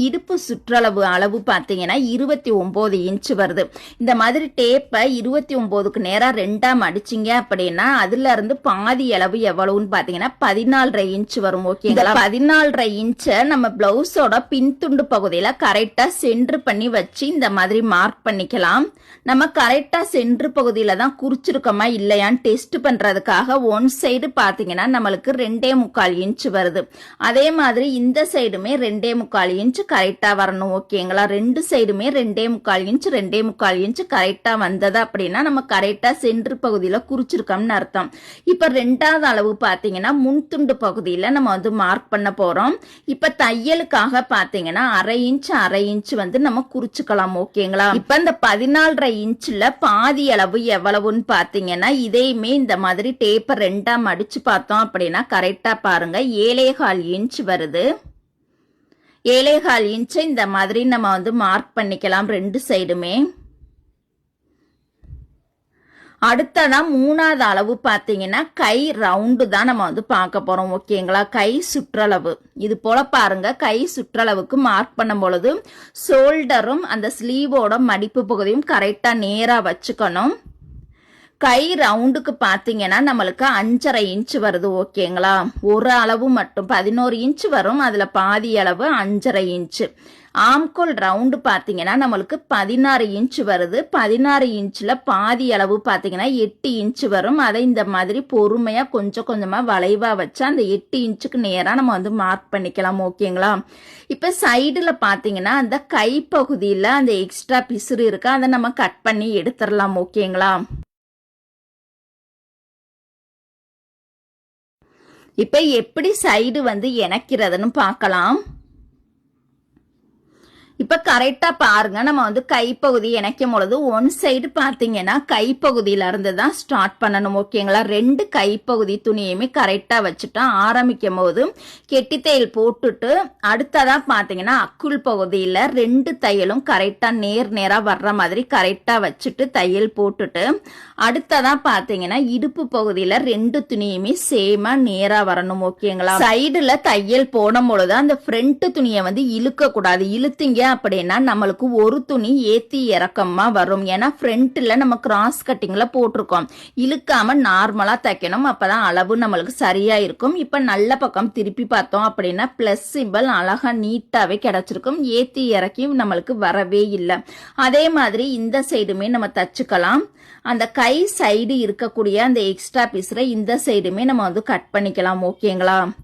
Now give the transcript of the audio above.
இடுப்பு சுற்றளவு அளவு பார்த்தீங்கன்னா 29 இன்ச் வருது. இந்த மாதிரி டேப்பை 29க்கு நேரா 2ஆ மடிச்சிங்க அப்படின்னா அதுல இருந்து பாதி அளவு எவ்வளவுன்னு பார்த்தீங்கன்னா 14.5 இன்ச் வரும். ஓகேங்களா? 14.5 இன்ச்சை நம்ம பிளவுஸோட பின்துண்டு பகுதியில கரெக்டா சென்டர் பண்ணி வச்சு இந்த மாதிரி மார்க் பண்ணிக்கலாம். நம்ம கரெக்டா சென்டர் பகுதியில தான் குறிச்சிருக்கோமா இல்லையான்னு டெஸ்ட் பண்றதுக்காக ஒன் சைடு பார்த்தீங்கன்னா நம்மளுக்கு 2.25 இன்ச் வருது. அதே மாதிரி இந்த சைடுமே 2.25 இன்ச் கரெக்டா வரணும். ஓகேங்களா? ரெண்டு சைடுமே 2.25 இன்ச் 2.25 இன்ச் கரெக்டா வந்தது அப்படின்னா நம்ம கரெக்டா சென்டர் பகுதியில குறிச்சிருக்கோம்னு அர்த்தம். இப்ப ரெண்டாவது அளவு பாத்தீங்கன்னா முன்துண்டு பகுதியில நம்ம வந்து மார்க் பண்ண போறோம். இப்ப தையலுக்காக பாத்தீங்கன்னா 1/2 இன்ச் வந்து நம்ம குறிச்சுக்கலாம். ஓகேங்களா? இப்ப இந்த 14.5 இன்ச்ல பாதி அளவு எவ்வளவுன்னு பாத்தீங்கன்னா இதையுமே இந்த மாதிரி டேப்பர் 2ஆ மடிச்சு பார்த்தோம் அப்படின்னா கரெக்டா பாருங்க 7.25 இன்ச் வருது. 7.25 இன்ச்சை இந்த மாதிரி நம்ம வந்து மார்க் பண்ணிக்கலாம் ரெண்டு சைடுமே. அடுத்ததா மூணாவது அளவு பார்த்தீங்கன்னா கை ரவுண்டு தான் நம்ம வந்து பார்க்க போறோம். ஓகேங்களா? கை சுற்றளவு இது போல பாருங்க. கை சுற்றளவுக்கு மார்க் பண்ணும் பொழுது ஷோல்டரும் அந்த ஸ்லீவோட மடிப்பு பகுதியும் கரெக்டா நேரா வச்சுக்கணும். கை ரவுண்டுக்கு பார்த்தீங்கன்னா நம்மளுக்கு 5.5 இன்ச் வருது. ஓகேங்களா? ஒரு அளவு மட்டும் 11 இன்ச் வரும். அதுல பாதி அளவு 5.5 இன்ச். ஆம்கோல் ரவுண்டு பார்த்தீங்கன்னா நம்மளுக்கு 16 இன்ச் வருது. 16 இன்ச்ல பாதி அளவு பார்த்தீங்கன்னா 8 இன்ச் வரும். அதை இந்த மாதிரி பொறுமையா கொஞ்சம் கொஞ்சமா வளைவா வச்சு அந்த 8 இன்ச்சுக்கு நேரா நம்ம வந்து மார்க் பண்ணிக்கலாம். ஓகேங்களா? இப்ப சைடுல பாத்தீங்கன்னா அந்த கை பகுதியில அந்த எக்ஸ்ட்ரா பிசுறு இருக்கு, அதை நம்ம கட் பண்ணி எடுத்துடலாம். ஓகேங்களா? இப்ப எப்படி சைடு வந்து இணைக்கிறதுன்னு பார்க்கலாம். இப்ப கரெக்டா பாருங்க. நம்ம வந்து கைப்பகுதி இணைக்கும் பொழுது ஒன் சைடு பாத்தீங்கன்னா கைப்பகுதியில இருந்து தான் ஸ்டார்ட் பண்ணணும். ஓகேங்களா? ரெண்டு கைப்பகுதி துணியுமே கரெக்டா வச்சுட்டா ஆரம்பிக்கும் போது கெட்டி தையல் போட்டுட்டு அடுத்ததா பாத்தீங்கன்னா அக்குள் பகுதியில ரெண்டு தையலும் கரெக்டா நேரா வர்ற மாதிரி கரெக்டா வச்சுட்டு தையல் போட்டுட்டு அடுத்ததா பாத்தீங்கன்னா இடுப்பு பகுதியில ரெண்டு துணியுமே சேமா நேரா வரணும். ஓகேங்களா? சைடுல தையல் போடும் பொழுது அந்த ஃப்ரண்ட் துணியை வந்து இழுக்க கூடாது. இழுத்தீங்க அப்படின்னா நம்மளுக்கு ஒரு துணி ஏத்தி இறக்கமா வரும். ஏன்னா ஃப்ரண்ட்ல நம்ம கிராஸ் கட்டிங்ல போட்டிருக்கோம். இழுக்காம நார்மலா தைக்கணும். அப்பதான் அளவு நம்மளுக்கு சரியா இருக்கும். இப்ப நல்ல பக்கம் திருப்பி பார்த்தோம் அப்படின்னா பிளஸ் சிம்பிள் அழகா நீட்டாவே கிடைச்சிருக்கும். ஏத்தி இறக்கி நம்மளுக்கு வரவே இல்லை. அதே மாதிரி இந்த சைடுமே நம்ம தச்சுக்கலாம். அந்த கை சைடு இருக்கக்கூடிய அந்த எக்ஸ்ட்ரா பீஸ்ல இந்த சைடுமே நம்ம வந்து கட் பண்ணிக்கலாம். ஓகேங்களா?